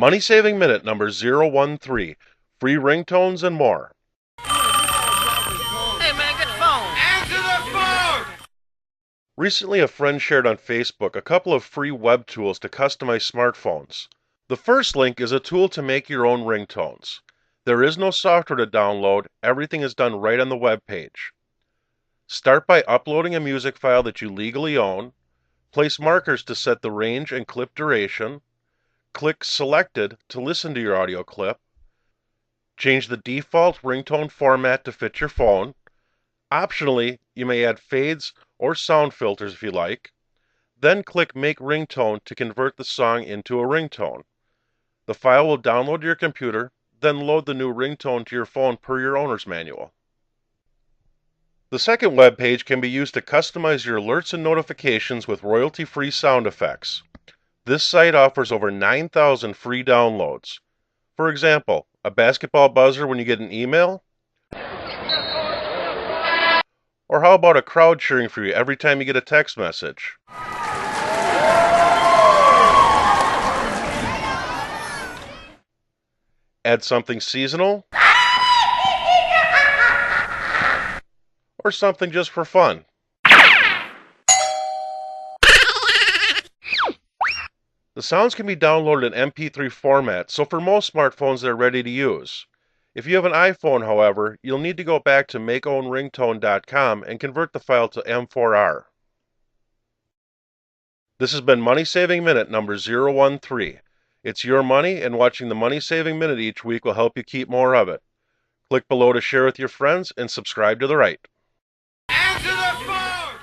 Money Saving Minute number 013. Free ringtones and more. Hey man, get the phone. Answer the phone! Recently, a friend shared on Facebook a couple of free web tools to customize smartphones. The first link is a tool to make your own ringtones. There is no software to download, everything is done right on the web page. Start by uploading a music file that you legally own. Place markers to set the range and clip duration. Click Selected to listen to your audio clip. Change the default ringtone format to fit your phone. Optionally, you may add fades or sound filters if you like. Then click Make Ringtone to convert the song into a ringtone. The file will download to your computer, then load the new ringtone to your phone per your owner's manual. The second web page can be used to customize your alerts and notifications with royalty-free sound effects. This site offers over 9,000 free downloads. For example, a basketball buzzer when you get an email? Or how about a crowd cheering for you every time you get a text message? Add something seasonal? Or something just for fun? The sounds can be downloaded in MP3 format, so for most smartphones they're ready to use. If you have an iPhone, however, you'll need to go back to makeownringtone.com and convert the file to M4R. This has been Money Saving Minute number 013. It's your money, and watching the Money Saving Minute each week will help you keep more of it. Click below to share with your friends and subscribe to the right. Answer the phone!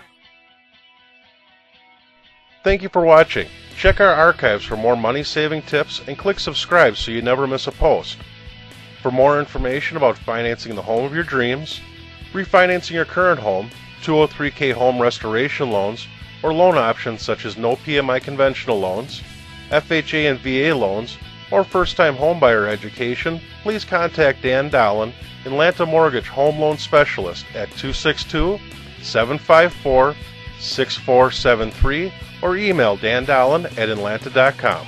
Thank you for watching. Check our archives for more money-saving tips and click subscribe so you never miss a post. For more information about financing the home of your dreams, refinancing your current home, 203K home restoration loans, or loan options such as no PMI conventional loans, FHA and VA loans, or first-time homebuyer education, please contact Dan Dahlen, Atlanta Mortgage Home Loan Specialist at 262-754-6473 or email dandahlen@atlanta.com.